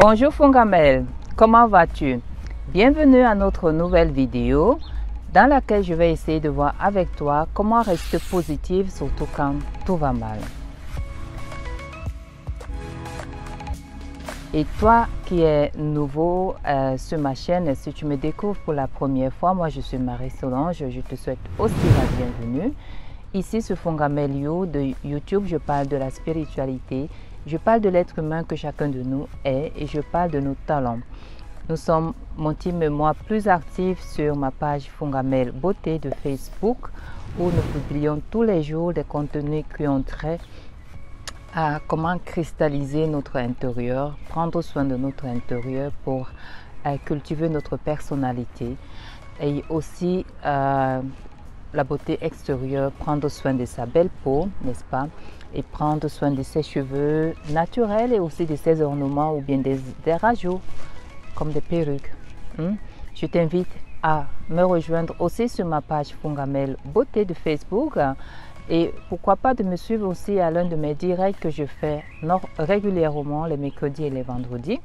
Bonjour Fongamel, comment vas-tu? Bienvenue à notre nouvelle vidéo dans laquelle je vais essayer de voir avec toi comment rester positive surtout quand tout va mal. Et toi qui es nouveau sur ma chaîne, si tu me découvres pour la première fois, moi je suis Marie-Solange, je te souhaite aussi la bienvenue. Ici sur Fongamel You de YouTube, je parle de la spiritualité, je parle de l'être humain que chacun de nous est et je parle de nos talents. Nous sommes, mon team et moi, plus actifs sur ma page Fongamel Beauté de Facebook où nous publions tous les jours des contenus qui ont trait à comment cristalliser notre intérieur, prendre soin de notre intérieur pour cultiver notre personnalité et aussi la beauté extérieure, prendre soin de sa belle peau, n'est-ce pas, et prendre soin de ses cheveux naturels et aussi de ses ornements ou bien des rajouts comme des perruques. Je t'invite à me rejoindre aussi sur ma page Fongamel Beauté de Facebook et pourquoi pas de me suivre aussi à l'un de mes directs que je fais régulièrement les mercredis et les vendredis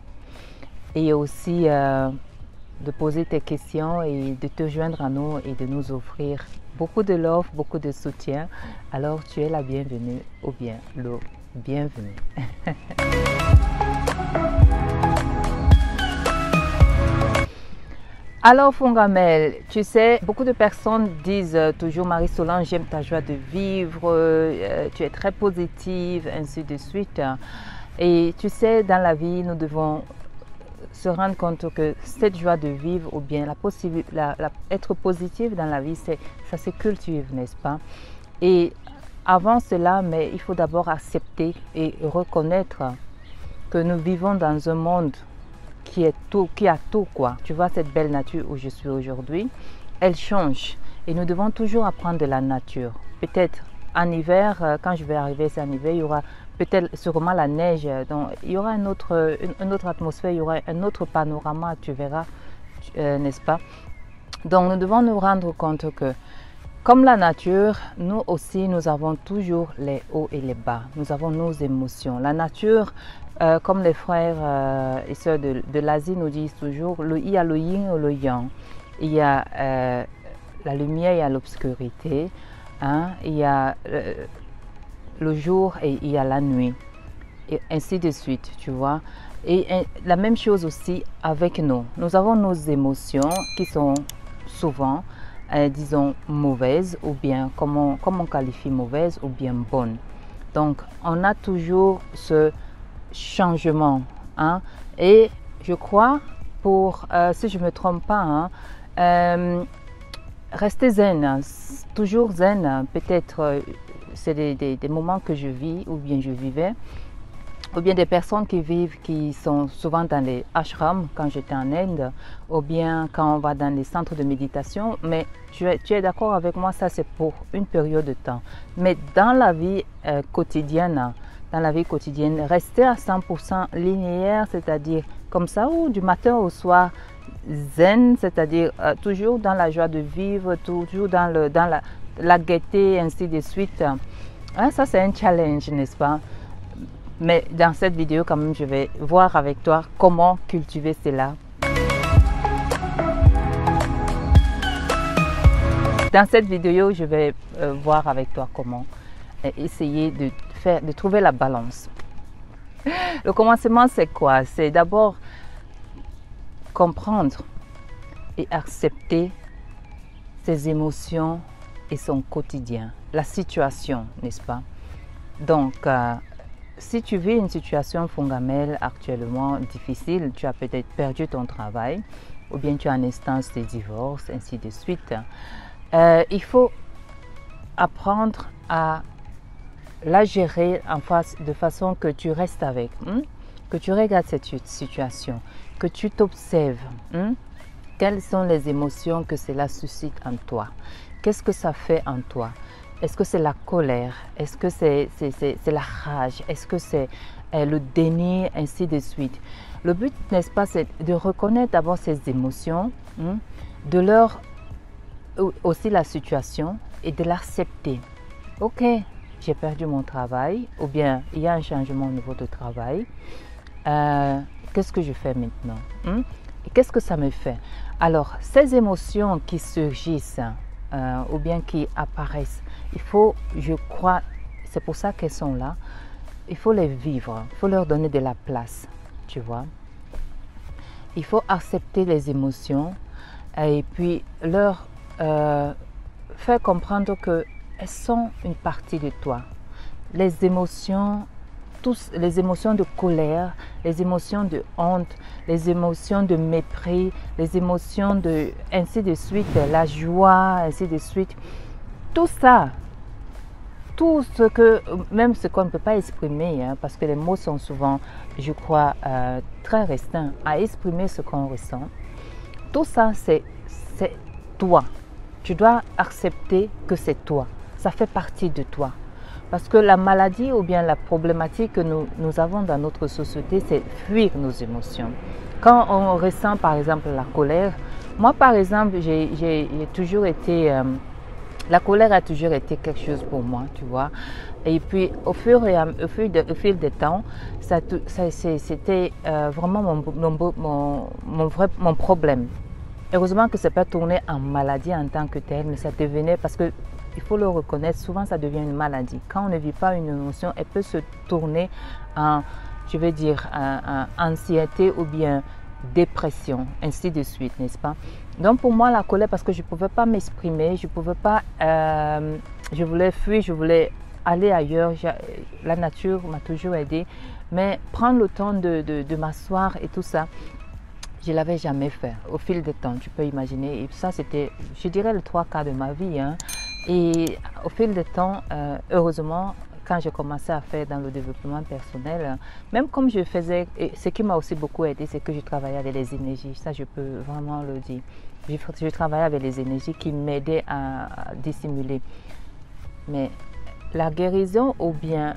et aussi de poser tes questions et de te joindre à nous et de nous offrir beaucoup de love, beaucoup de soutien. Alors tu es la bienvenue ou bien le bienvenu. Alors Fongamel, tu sais, beaucoup de personnes disent toujours Marie-Solange, j'aime ta joie de vivre, tu es très positive, ainsi de suite. Et tu sais, dans la vie, nous devons se rendre compte que cette joie de vivre ou bien être positive dans la vie, ça se cultive, n'est-ce pas? Et avant cela, mais il faut d'abord accepter et reconnaître que nous vivons dans un monde qui a tout quoi. Tu vois cette belle nature où je suis aujourd'hui, elle change et nous devons toujours apprendre de la nature. Peut-être en hiver, quand je vais arriver en hiver, il y aura peut-être sûrement la neige, donc il y aura une autre atmosphère, il y aura un autre panorama, tu verras, n'est-ce pas? Donc nous devons nous rendre compte que comme la nature, nous aussi nous avons toujours les hauts et les bas, nous avons nos émotions. La nature, comme les frères et sœurs de l'Asie nous disent toujours, il y a le yin et le yang, il y a la lumière et l'obscurité, hein? Il y a le jour et il y a la nuit, et ainsi de suite, tu vois. Et la même chose aussi avec nous. Nous avons nos émotions qui sont souvent, disons, mauvaises ou bien, comme on qualifie mauvaise ou bien bonne. Donc, on a toujours ce changement, hein? Et je crois, si je ne me trompe pas, hein, rester zen, toujours zen, peut-être c'est des moments que je vis ou bien je vivais, ou bien des personnes qui sont souvent dans les ashrams quand j'étais en Inde, ou bien quand on va dans les centres de méditation, mais tu es d'accord avec moi, ça c'est pour une période de temps. Mais dans la vie quotidienne, rester à 100% linéaire, c'est-à-dire comme ça, ou du matin au soir, zen, c'est-à-dire toujours dans la joie de vivre, toujours dans la gaieté, ainsi de suite. Hein, ça, c'est un challenge, n'est-ce pas? Mais dans cette vidéo, quand même, je vais voir avec toi comment cultiver cela. Dans cette vidéo, je vais voir avec toi comment essayer de trouver la balance. Le commencement, c'est quoi? C'est d'abord comprendre et accepter ses émotions et son quotidien, la situation, n'est-ce pas? Donc, si tu vis une situation Fongamel actuellement difficile, tu as peut-être perdu ton travail ou bien tu es en instance de divorce, ainsi de suite, il faut apprendre à la gérer de façon que tu restes avec, que tu regardes cette situation, que tu t'observes. Quelles sont les émotions que cela suscite en toi? Qu'est-ce que ça fait en toi? Est-ce que c'est la colère? Est-ce que c'est la rage? Est-ce que c'est le déni, ainsi de suite? Le but, n'est-ce pas, c'est de reconnaître d'abord ces émotions, de leur aussi la situation et de l'accepter. Ok, j'ai perdu mon travail ou bien il y a un changement au niveau de travail. qu'est-ce que je fais maintenant? Et qu'est-ce que ça me fait? Alors, ces émotions qui surgissent ou bien qui apparaissent, il faut, je crois, c'est pour ça qu'elles sont là, il faut les vivre, il faut leur donner de la place, tu vois. Il faut accepter les émotions et puis leur faire comprendre qu'elles sont une partie de toi. Les émotions, les émotions de colère, les émotions de honte, les émotions de mépris, les émotions de ainsi de suite, la joie, ainsi de suite. Tout ça, tout ce que, même ce qu'on ne peut pas exprimer, hein, parce que les mots sont souvent, je crois, très restreints à exprimer ce qu'on ressent. Tout ça, c'est toi. Tu dois accepter que c'est toi. Ça fait partie de toi. Parce que la maladie ou bien la problématique que nous avons dans notre société, c'est fuir nos émotions. Quand on ressent par exemple la colère, moi par exemple, j'ai toujours été, la colère a toujours été quelque chose pour moi, tu vois. Et puis au fil des temps, c'était vraiment mon problème. Heureusement que ce n'est pas tourné en maladie en tant que telle, mais ça devenait, parce que il faut le reconnaître, souvent ça devient une maladie. Quand on ne vit pas une émotion, elle peut se tourner en, je vais dire, en anxiété ou bien dépression, ainsi de suite, n'est-ce pas? Donc pour moi, la colère, parce que je ne pouvais pas m'exprimer, je pouvais pas, je voulais fuir, je voulais aller ailleurs. La nature m'a toujours aidée, mais prendre le temps de m'asseoir et tout ça, je ne l'avais jamais fait au fil du temps, tu peux imaginer. Et ça, c'était, je dirais, le 3/4 de ma vie. Hein. Et au fil du temps, heureusement, quand j'ai commencé à faire dans le développement personnel, même comme je faisais, et ce qui m'a aussi beaucoup aidé, c'est que je travaillais avec les énergies. Ça, je peux vraiment le dire. Je travaillais avec les énergies qui m'aidaient à dissimuler. Mais la guérison ou bien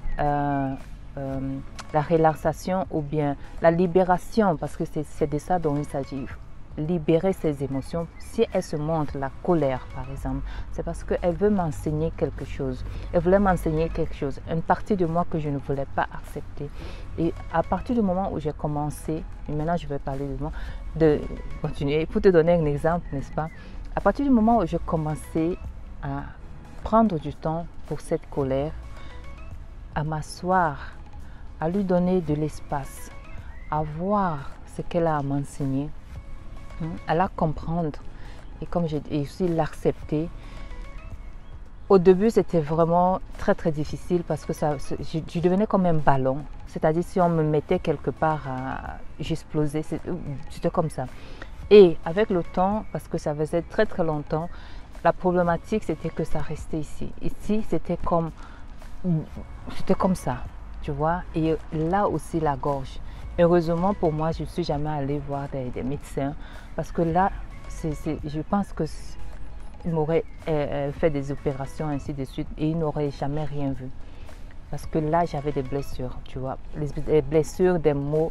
la relaxation ou bien la libération, parce que c'est de ça dont il s'agit. Libérer ses émotions. Si elle se montre la colère par exemple, c'est parce qu'elle veut m'enseigner quelque chose. Elle voulait m'enseigner quelque chose, une partie de moi que je ne voulais pas accepter. Et à partir du moment où j'ai commencé, et maintenant je vais parler de moi, de continuer, pour te donner un exemple, n'est-ce pas? À partir du moment où j'ai commencé à prendre du temps pour cette colère, à m'asseoir, à lui donner de l'espace, à voir ce qu'elle a à m'enseigner, à la comprendre et comme j'ai aussi l'accepter. Au début, c'était vraiment très très difficile parce que je devenais comme un ballon. C'est-à-dire si on me mettait quelque part, j'explosais, c'était comme ça. Et avec le temps, parce que ça faisait très très longtemps, la problématique c'était que ça restait ici. Ici, c'était comme ça, tu vois. Et là aussi la gorge. Heureusement pour moi, je ne suis jamais allée voir des médecins parce que là, je pense que il m'aurait fait des opérations ainsi de suite et il n'aurait jamais rien vu. Parce que là, j'avais des blessures, tu vois, les blessures des mots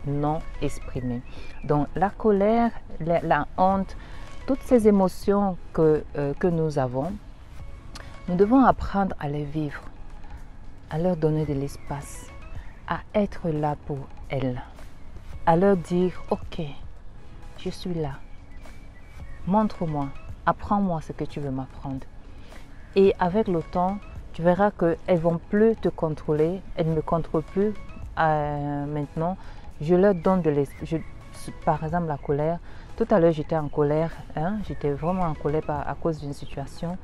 non exprimés. Donc la colère, la honte, toutes ces émotions que nous avons, nous devons apprendre à les vivre, à leur donner de l'espace, à être là pour elles, à leur dire « Ok, je suis là, montre-moi, apprends-moi ce que tu veux m'apprendre. » Et avec le temps, tu verras qu'elles ne vont plus te contrôler, elles ne me contrôlent plus maintenant. Je leur donne de l'espace. Par exemple, la colère. Tout à l'heure, j'étais en colère, hein? J'étais vraiment en colère à cause d'une situation.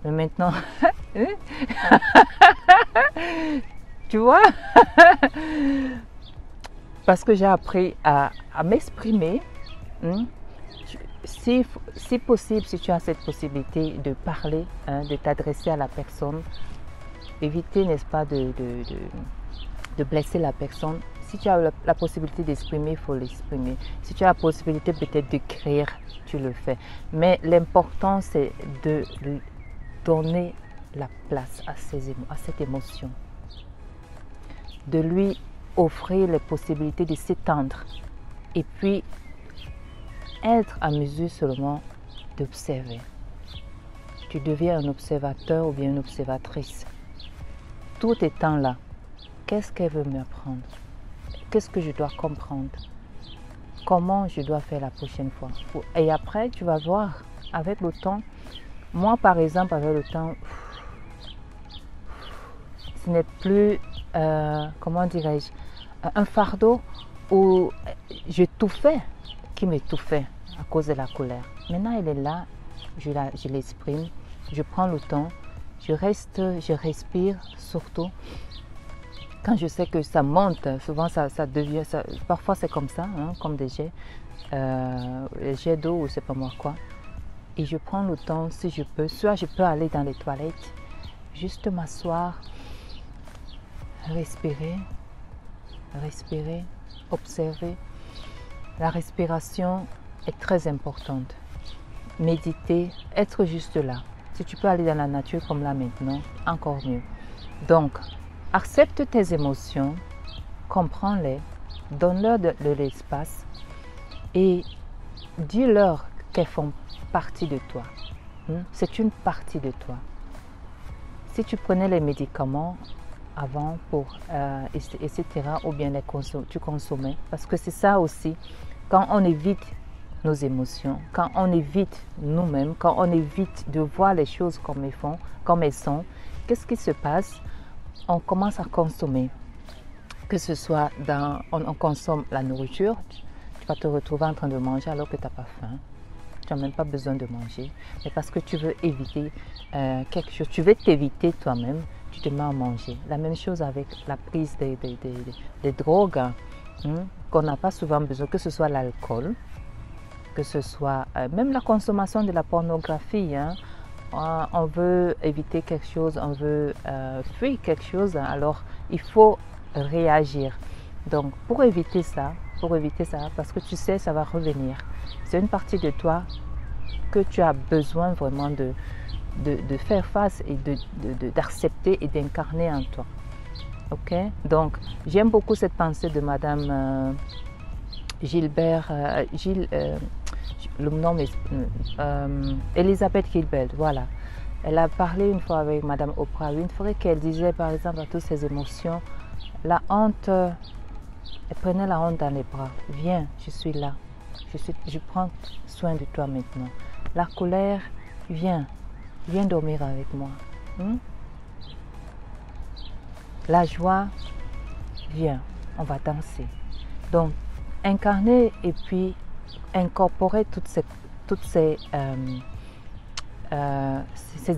Mais maintenant, tu vois, parce que j'ai appris à m'exprimer. Si possible, si tu as cette possibilité de parler, hein, de t'adresser à la personne, éviter, n'est-ce pas, de blesser la personne. Si tu as la possibilité d'exprimer, il faut l'exprimer. Si tu as la possibilité peut-être d'écrire, tu le fais. Mais l'important, c'est de donner la place à cette émotion. De lui offrir les possibilités de s'étendre. Et puis, être à mesure seulement d'observer. Tu deviens un observateur ou bien une observatrice. Tout étant là, qu'est-ce qu'elle veut m'apprendre? Qu'est-ce que je dois comprendre? comment je dois faire la prochaine fois. Et après, tu vas voir, avec le temps, moi par exemple, avec le temps, ce n'est plus, comment dirais-je, un fardeau où j'étouffais, qui m'étouffait à cause de la colère. Maintenant, elle est là, je l'exprime, je prends le temps, je reste, je respire surtout. Quand je sais que ça monte, souvent ça devient, parfois c'est comme ça, hein, comme des jets d'eau ou c'est pas moi quoi. Et je prends le temps, si je peux, soit je peux aller dans les toilettes, juste m'asseoir, respirer, observer. La respiration est très importante. Méditer, être juste là. Si tu peux aller dans la nature comme là maintenant, encore mieux. Donc, accepte tes émotions, comprends-les, donne-leur de l'espace et dis-leur qu'elles font partie de toi. C'est une partie de toi. Si tu prenais les médicaments avant pour etc. ou bien tu consommais, parce que c'est ça aussi, quand on évite nos émotions, quand on évite nous-mêmes, quand on évite de voir les choses comme elles sont, qu'est-ce qui se passe? On commence à consommer, que ce soit on consomme la nourriture, tu vas te retrouver en train de manger alors que tu n'as pas faim, tu n'as même pas besoin de manger, mais parce que tu veux éviter quelque chose, tu veux t'éviter toi-même, tu te mets à manger. La même chose avec la prise des drogues qu'on n'a pas souvent besoin, que ce soit l'alcool, que ce soit même la consommation de la pornographie. On veut éviter quelque chose, on veut fuir quelque chose, alors il faut réagir. Donc pour éviter ça, parce que tu sais ça va revenir, c'est une partie de toi que tu as besoin vraiment de faire face et d'accepter et d'incarner en toi. Ok? Donc j'aime beaucoup cette pensée de Madame le nom est Elisabeth Gilbert, voilà. Elle a parlé une fois avec Madame Oprah Winfrey qu'elle disait par exemple à toutes ses émotions, la honte, elle prenait la honte dans les bras. Viens, je suis là, je prends soin de toi maintenant. La colère, viens dormir avec moi. La joie, viens, on va danser. Donc, incarner et puis incorporer toutes ces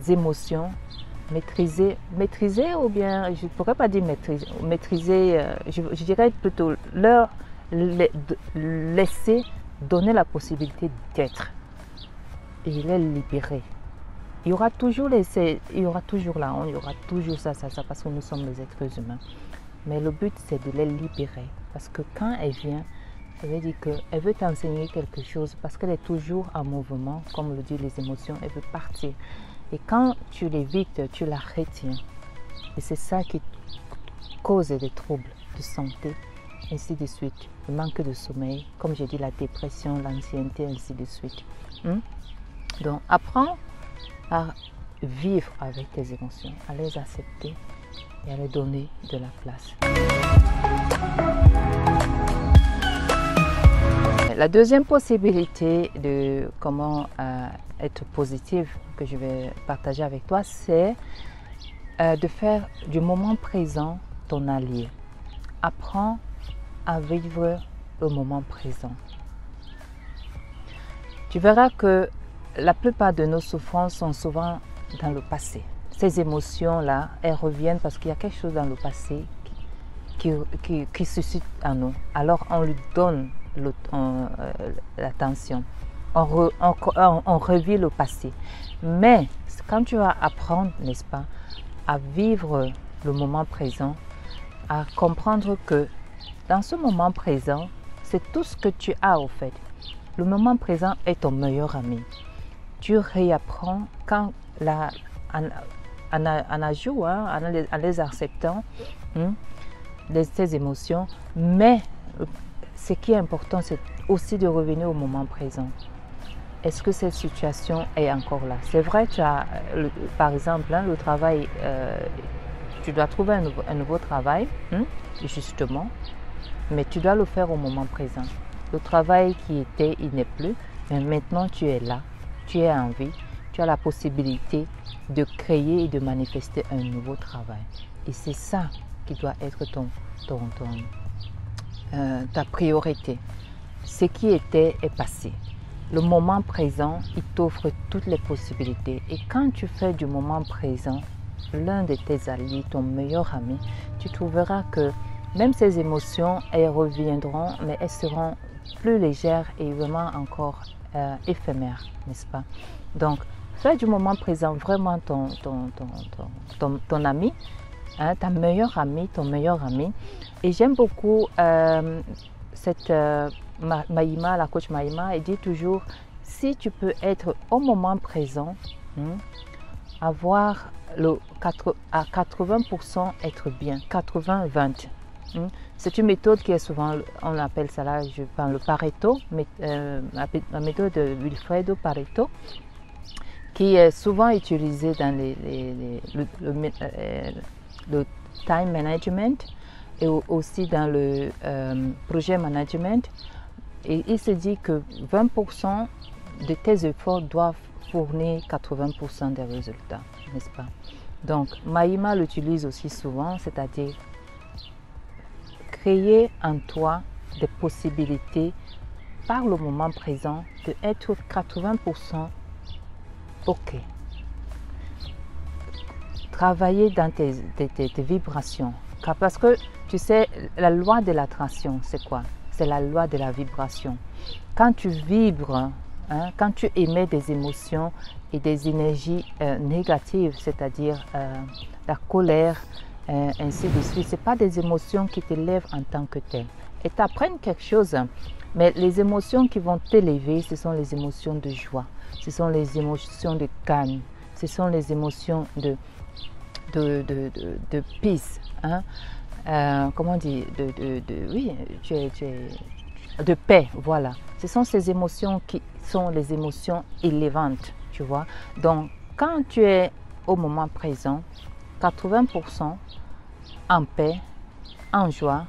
émotions, maîtriser ou bien, je ne pourrais pas dire maîtriser, je dirais plutôt leur laisser donner la possibilité d'être et les libérer. Il y aura toujours la honte, il y aura toujours ça, parce que nous sommes les êtres humains. Mais le but, c'est de les libérer. Parce que quand elle vient, ça veut dire qu'elle veut t'enseigner quelque chose, parce qu'elle est toujours en mouvement, comme le disent les émotions, elle veut partir. Et quand tu l'évites, tu la retiens. Et c'est ça qui cause des troubles de santé, ainsi de suite. Le manque de sommeil, comme j'ai dit, la dépression, l'anxiété, ainsi de suite. Donc, apprends à vivre avec tes émotions, à les accepter et à les donner de la place. La deuxième possibilité de comment être positive que je vais partager avec toi, c'est de faire du moment présent ton allié. Apprends à vivre le moment présent. Tu verras que la plupart de nos souffrances sont souvent dans le passé. Ces émotions-là, elles reviennent parce qu'il y a quelque chose dans le passé qui suscite en nous. Alors on lui donne l'attention. On revit le passé. Mais quand tu vas apprendre, n'est-ce pas, à vivre le moment présent, à comprendre que dans ce moment présent, c'est tout ce que tu as au fait. Le moment présent est ton meilleur ami. Tu réapprends en les acceptant, tes émotions, mais ce qui est important, c'est aussi de revenir au moment présent. Est-ce que cette situation est encore là? C'est vrai, tu as, par exemple, le travail, tu dois trouver un nouveau travail, justement, mais tu dois le faire au moment présent. Le travail qui était, il n'est plus, mais maintenant tu es là, tu es en vie, tu as la possibilité de créer et de manifester un nouveau travail. Et c'est ça qui doit être ta priorité. Ce qui était est passé. Le moment présent, il t'offre toutes les possibilités. Et quand tu fais du moment présent l'un de tes alliés, ton meilleur ami, tu trouveras que même ces émotions, elles reviendront, mais elles seront plus légères et vraiment encore éphémères, n'est-ce pas? Donc, fais du moment présent vraiment ton ami, hein, ta meilleure amie, ton meilleur ami. Et j'aime beaucoup cette Mahima, la coach Mahima, elle dit toujours, si tu peux être au moment présent, avoir à 80% être bien, 80-20. C'est une méthode qui est souvent, on appelle ça là, je parle le Pareto, la méthode de Wilfredo Pareto, qui est souvent utilisée dans le time management et aussi dans le projet management. Et il se dit que 20% de tes efforts doivent fournir 80% des résultats, n'est-ce pas? Donc, Mahima l'utilise aussi souvent, c'est-à-dire créer en toi des possibilités par le moment présent de être 80% OK. Travailler dans tes vibrations. Parce que tu sais, la loi de l'attraction, c'est quoi? C'est la loi de la vibration. Quand tu vibres, hein, quand tu émets des émotions et des énergies négatives, c'est-à-dire la colère, ainsi de suite, ce n'est pas des émotions qui t'élèvent en tant que tel. Et t'apprennent quelque chose, mais les émotions qui vont t'élever, ce sont les émotions de joie, ce sont les émotions de calme, ce sont les émotions de peace, hein? Comment on dit, oui, de paix, voilà. Ce sont ces émotions qui sont les émotions élevantes, tu vois. Donc, quand tu es au moment présent, 80% en paix, en joie,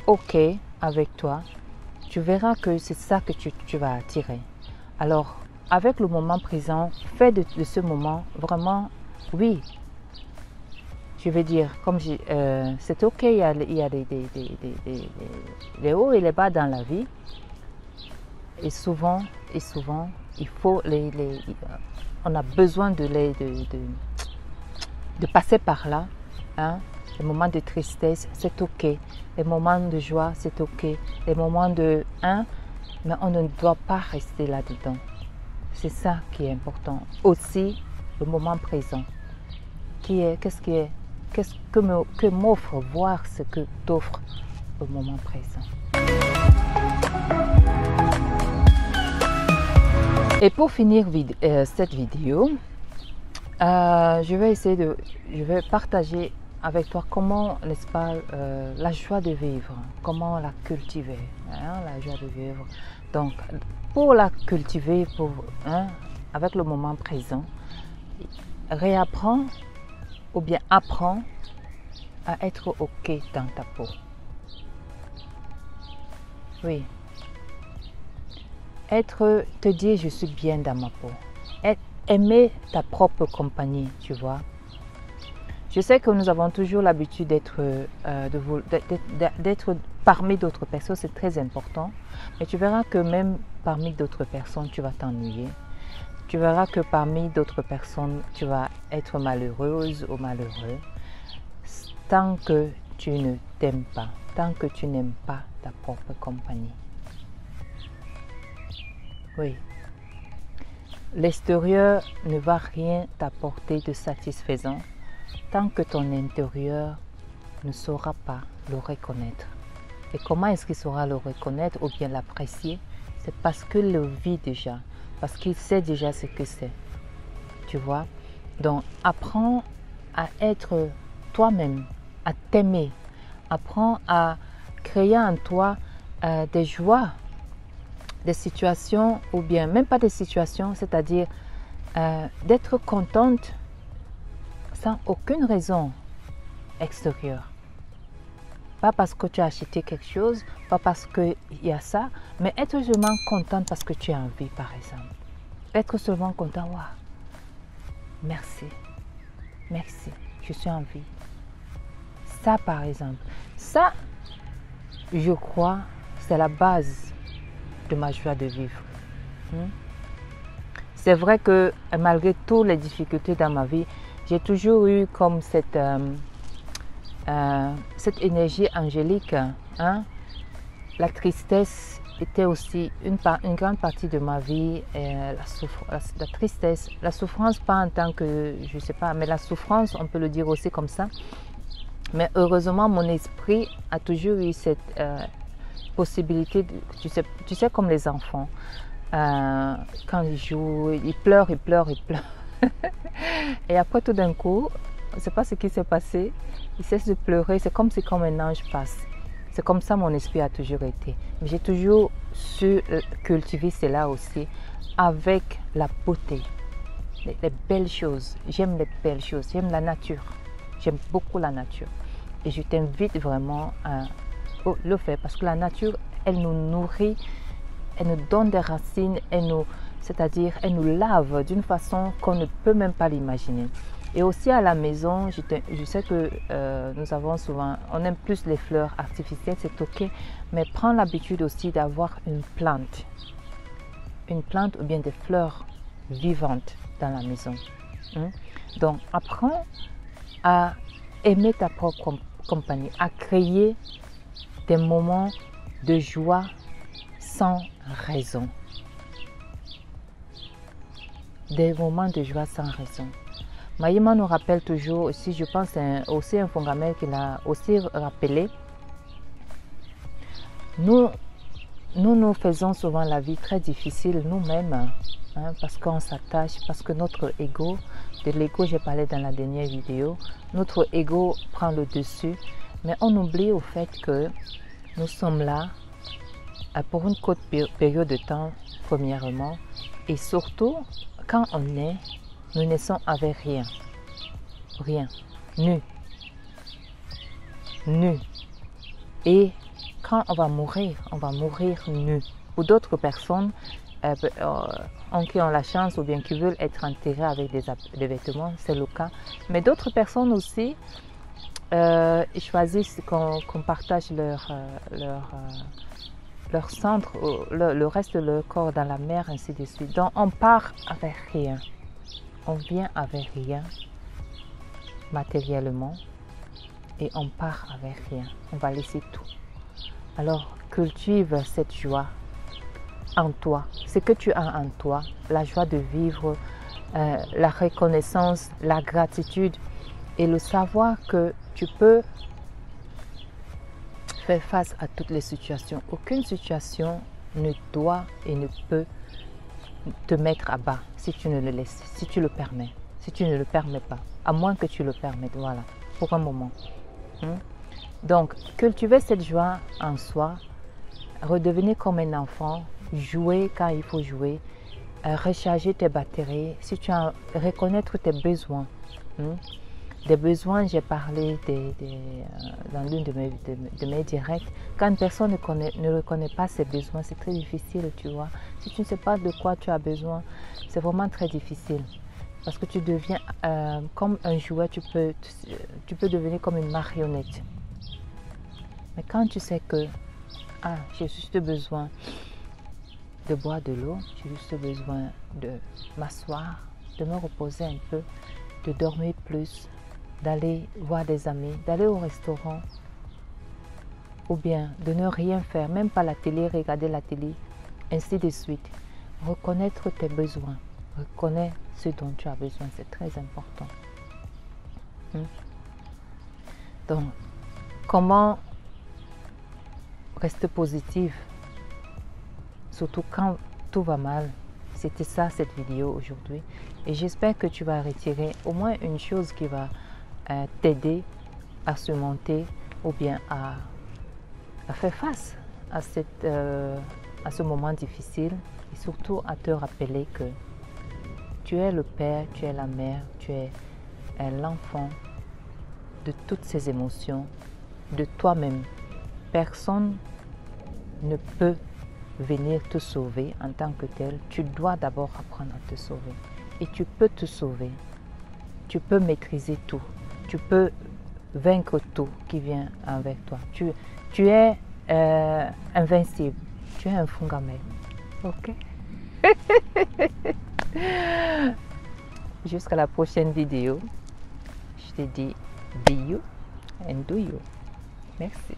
OK avec toi, tu verras que c'est ça que tu vas attirer. Alors, avec le moment présent, fais de ce moment vraiment, oui, je veux dire, comme c'est OK, il y a les hauts et les bas dans la vie. Et souvent, il faut on a besoin de passer par là. Hein. Les moments de tristesse, c'est OK. Les moments de joie, c'est OK. Les moments de... Hein, mais on ne doit pas rester là-dedans. C'est ça qui est important. Aussi, le moment présent. Qu'est-ce que m'offre voir ce que t'offre le moment présent. Et pour finir cette vidéo, je vais partager avec toi comment, n'est-ce pas, la joie de vivre, comment la cultiver, hein, la joie de vivre. Donc, pour la cultiver, avec le moment présent, réapprends ou bien apprends à être OK dans ta peau. Oui. Te dire je suis bien dans ma peau. Aimer ta propre compagnie, tu vois. Je sais que nous avons toujours l'habitude d'être parmi d'autres personnes, c'est très important. Mais tu verras que même parmi d'autres personnes, tu vas t'ennuyer. Tu verras que parmi d'autres personnes, tu vas être malheureuse ou malheureux. Tant que tu ne t'aimes pas, tant que tu n'aimes pas ta propre compagnie. Oui. L'extérieur ne va rien t'apporter de satisfaisant tant que ton intérieur ne saura pas le reconnaître. Et comment est-ce qu'il saura le reconnaître ou bien l'apprécier? C'est parce qu'il le vit déjà, parce qu'il sait déjà ce que c'est. Tu vois? Donc, apprends à être toi-même, à t'aimer. Apprends à créer en toi des joies, des situations, ou bien même pas des situations, c'est-à-dire d'être contente sans aucune raison extérieure. Pas parce que tu as acheté quelque chose, pas parce qu'il y a ça, mais être seulement contente parce que tu es en vie, par exemple. Être seulement content, waouh, merci, merci, je suis en vie. Ça, par exemple, ça, je crois, c'est la base de ma joie de vivre. C'est vrai que malgré toutes les difficultés dans ma vie, j'ai toujours eu comme cette énergie angélique. Hein? La tristesse était aussi une grande partie de ma vie. La tristesse, la souffrance, pas en tant que, je ne sais pas, mais la souffrance, on peut le dire aussi comme ça. Mais heureusement, mon esprit a toujours eu cette possibilité, tu sais comme les enfants. Quand ils jouent, ils pleurent. Et après tout d'un coup, je ne sais pas ce qui s'est passé, ils cessent de pleurer, c'est comme si comme un ange passe. C'est comme ça mon esprit a toujours été. Mais j'ai toujours su cultiver cela aussi avec la beauté, les belles choses. J'aime les belles choses, j'aime la nature. J'aime beaucoup la nature. Et je t'invite vraiment à le faire parce que la nature, elle nous nourrit, elle nous donne des racines, c'est-à-dire elle nous lave d'une façon qu'on ne peut même pas l'imaginer. Et aussi à la maison, je sais que nous avons souvent, on aime plus les fleurs artificielles, c'est ok, mais prends l'habitude aussi d'avoir une plante ou bien des fleurs vivantes dans la maison. Donc apprends à aimer ta propre compagnie, à créer des moments de joie sans raison. Des moments de joie sans raison. Maïma nous rappelle toujours aussi, je pense c'est aussi un Fongamel qui l'a aussi rappelé. Nous faisons souvent la vie très difficile nous-mêmes, hein, parce qu'on s'attache, parce que notre ego, de l'ego j'ai parlé dans la dernière vidéo, notre ego prend le dessus, mais on oublie au fait que nous sommes là pour une courte période de temps, premièrement, et surtout, quand on naît, nous naissons avec rien, nus. Et quand on va mourir nus. Pour d'autres personnes qui ont la chance ou bien qui veulent être enterrés avec des vêtements, c'est le cas. Mais d'autres personnes aussi choisissent qu'on partage leur centre, le reste de leur corps dans la mer, ainsi de suite. Donc on part avec rien. On vient avec rien matériellement et on part avec rien. On va laisser tout. Alors cultive cette joie en toi. Ce que tu as en toi, la joie de vivre, la reconnaissance, la gratitude et le savoir que tu peux faire face à toutes les situations. Aucune situation ne doit et ne peut te mettre à bas si tu ne le laisses, si tu le permets, si tu ne le permets pas, à moins que tu le permettes, voilà, pour un moment. Donc, cultiver cette joie en soi, redevenir comme un enfant, jouer quand il faut jouer, recharger tes batteries, si tu as reconnaître tes besoins. Des besoins, j'ai parlé dans l'une de mes directs. Quand une personne ne reconnaît pas ses besoins, c'est très difficile, tu vois. Si tu ne sais pas de quoi tu as besoin, c'est vraiment très difficile. Parce que tu deviens comme un jouet, tu peux devenir comme une marionnette. Mais quand tu sais que j'ai juste besoin de boire de l'eau, j'ai juste besoin de m'asseoir, de me reposer un peu, de dormir plus, d'aller voir des amis, d'aller au restaurant, ou bien de ne rien faire, même pas la télé, regarder la télé, ainsi de suite. Reconnaître tes besoins, reconnais ce dont tu as besoin, c'est très important. Donc, comment rester positive, surtout quand tout va mal? C'était ça cette vidéo aujourd'hui. Et j'espère que tu vas retirer au moins une chose qui va t'aider à surmonter ou bien à faire face à ce moment difficile et surtout à te rappeler que tu es le père, tu es la mère, tu es l'enfant de toutes ces émotions de toi-même. Personne ne peut venir te sauver en tant que tel. Tu dois d'abord apprendre à te sauver. Et tu peux te sauver. Tu peux maîtriser tout. Tu peux vaincre tout qui vient avec toi. Tu es invincible. Tu es un Fungamel. Ok? Jusqu'à la prochaine vidéo. Je te dis be you and do you. Merci.